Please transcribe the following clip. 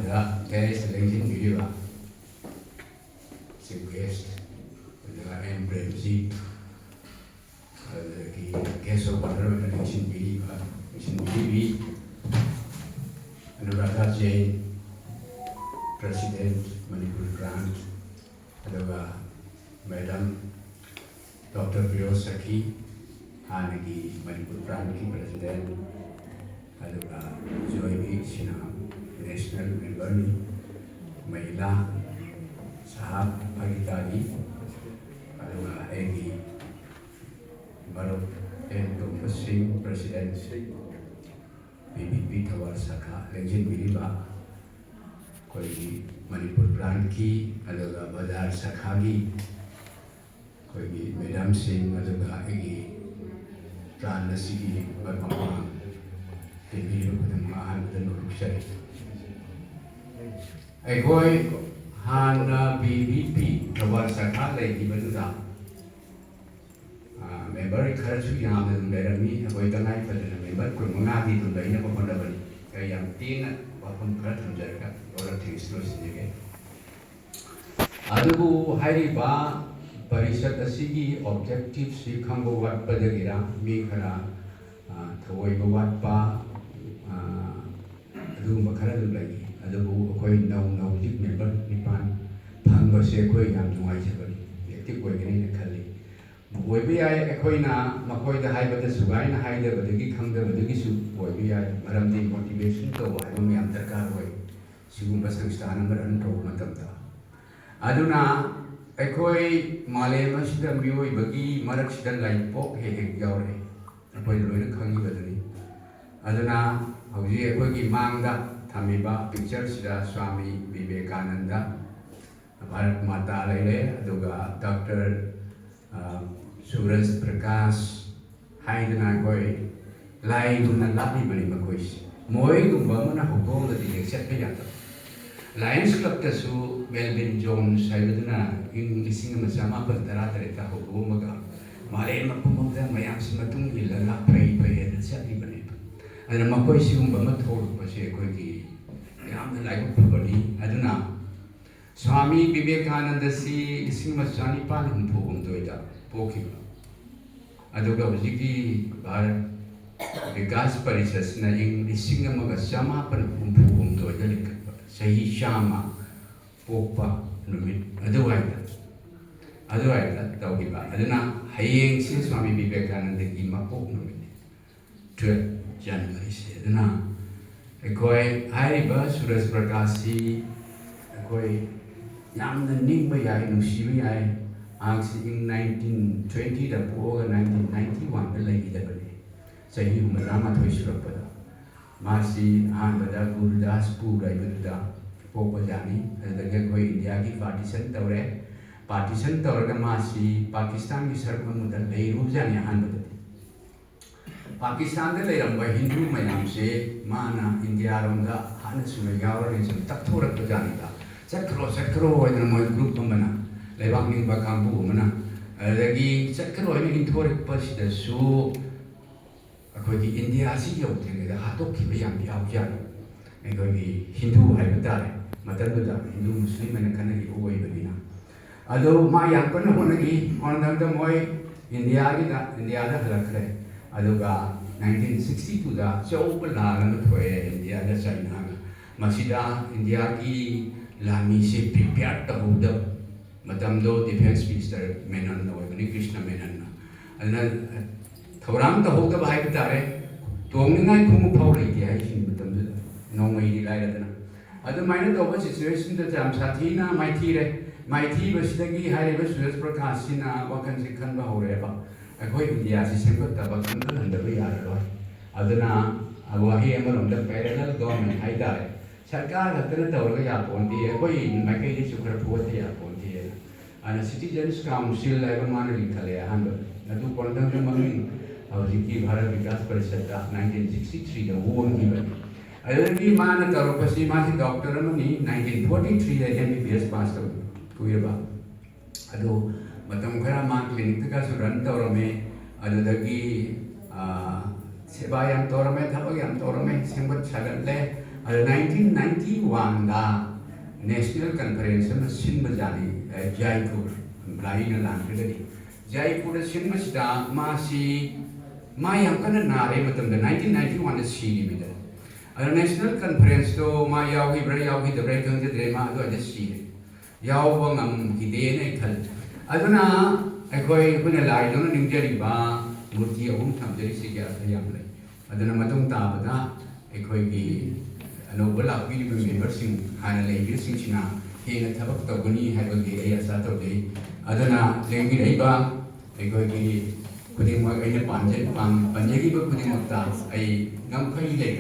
Ada guest lengsin video si guest ada embremsi ada ki guest of honor ada lengsin video Anuradha Jain President Manipur Grant ada Madam Dr. Firoz Saki Hanagi Manipur Grant ki President ada Joy Sinha National Member Mahila Sahab Bhagitari ada Egi Maruf Dr. Singh President PPP Thawar Sakha Legend Biliba कोई मणिपुर प्रांत की अलग बाजार शाखा की कोई madam Singh अलग आएगी प्रांत नसी की बरमां के लिए बदमाश बदनुरुक्षर एक कोई हान बीबीपी थवार शाखा लेगी बदुदा member खर्च यहाँ में मेरमी कोई तनाई पड़े member कोई मंगा दी तो लाइने को बंदा बनी कहीं हम तीन वापन खर्च हो जाएगा और ठीक से लोग अदुबु हाइरिबा परिषद असिगी ऑब्जेक्टिव सी खंगो वाट पदगिरा मी खरा थवई बो वाट पा अदु मखरा दु लगी अदुबु कोई नौ जिक मेंबर निपान फंग से कोई याम जुआई छबनी एक्टिव कोई गनी ने खली ओइबि आय अखोइना मखोइ द हाइबद सुगाइ ना हाइदे बदगी खंगद बदगी सु ओइबि आय मरमदि मोटिवेशन तो हाइबो मी अंतरकार होय सिगुम्बा संस्थान नंबर अंतो मतमता अदुना अखोइ मालेम सिदा मियोइ बगी मरक सिदा लाइपो हे यावरे अखोइ लोइन खंगी बदनी अदुना हौजी अखोइ की मांगदा थमिबा पिक्चर सिदा स्वामी विवेकानंद भारत माता लेले अदुगा डॉक्टर सूरज प्रकाश हाइदना कोई लाई गुना लाभी बनी मकोई मोई गुम्बा मना हुकोम द डिरेक्शन पे जाता लायंस क्लब तसु मेलविन जोन्स हाइदना इन लिसिंग मसामा पर तरा तरेता हुकोम मगा माले मकुम द मयाम सिमतुंग इलला पई पई द सती बने अदना मकोई सिगुम्बा मथोर बसे कोई की याम लाइक बनी अदना स्वामी विवेकानंद सी लिसिंग मसानी पाल हुंफोम दोइदा पोखिबा अदुगा हुजिकी भारत विकास परिषद ना इंग लिसिंग अमगा समापन हुंफोम दोइदा लिखबा सही शामा पोपा नुमित अदुवाइदा तौगिबा अदुना हयेंग से स्वामी विवेकानंद की मपोक नुमित 12 जनवरी से अदुना एकोय हाइबा सूरज प्रकाश सी एकोय यामना निंगबा याय नुसिबा याय आंसी इन 1920 दा पोगा 1991 दा लैगिदबने सही उमरामा थोइसरपदा मासी आनबदा गुरुदासपुर रायबदा पोको जानी अदगे कोई इंडिया की पार्टीशन तौरगा मासी पाकिस्तान की सरकार मुदल लेरु जानी आनबदा पाकिस्तान दे लेरंबा हिंदू मयाम से माना इंडिया रोंदा हान सुमे यावरे सम तक्थोरक जानीदा चक्रो वदन मोय ग्रुप बना लेबाक निंबा कांबु मना अदगी चक्रो है इंथोरिक पसिदसु अखोगी इंडिया सी यौथेंगे हातोकी बयाम याव जान अखोगी हिंदू है बतारे मतदुदा हिंदू मुस्लिम ने कनगी ओय बदिना अदो मा याकन होनगी ऑनदम द मोय इंडिया दा हलखरे अदुगा 1962 दा चौबला लन थोए इंडिया दा चाइना मसिदा इंडिया की लामी से प्रिपेयर तहुदा मतमदो डिफेंस मिनिस्टर मेनन ओइबनी कृष्ण मेनन अदना थौराम तहुदा भाई बतारे तोंगनाय खुमु फाव लेके है सिन मतमदो नोंगै दि लाइरदना अदु माइना तोबा सिचुएशन द जाम साथीना माइथी बसिदगी हाइबा सूरज प्रकाश सिना वकन से खनबा होरेबा अखोय इंडिया से सेंगतबा खनन हंदबा यारो अदना अवाही अमरोंद पैरेलल गवर्नमेंट हाइदारे सरकार खतन तौरगा यापोंदी अखोय माइकೈ दि सुखर फोते यापोंदी अन सिटीजन्स काउंसिल लाइबा मान लिखले हंद अदु कोंदम जो ममिन हौजिकी भारत विकास परिषद 1963 दा वोन गिबन अदगी मान तौरपसी मासी डॉक्टर मनी 1943 दा एमबीबीएस पास कर पुयबा अदु मतम खरा मा क्लिनिक का रन तौरमे अदुदगी सेवा याम तौरमे थबक याम तौरमे सेंगत छगले 1991दा नेशनल कन्फरेंस में सिंह जानी जयपुर लाइन लांगदी जयपुर सिंह मसिदा मासी माय हमकन नारे मतलब 1991 सीरी में नेशनल कन्फरेंस तो मा यावी ब्रे यावी द ब्रे गंज दे मा दो अदे सीरी याव वंगम हिदे ने खल अदुना अखोय कुने लाई दोन निंजरी बा मूर्ति अहुम थमजरी सिग्या थयाम ले अदुना मतुंग ताबदा अखोय की अनोबल लापी मेंबर सिंह हाना लेंगिर सिंह सिना हेना थबक तगुनी हाइबगे एसा तोदे अदुना लेंगिर हैबा अखोय की खुदिमक अइने पांजे पांजेगी बा खुदिमक ता अइ ngam khai le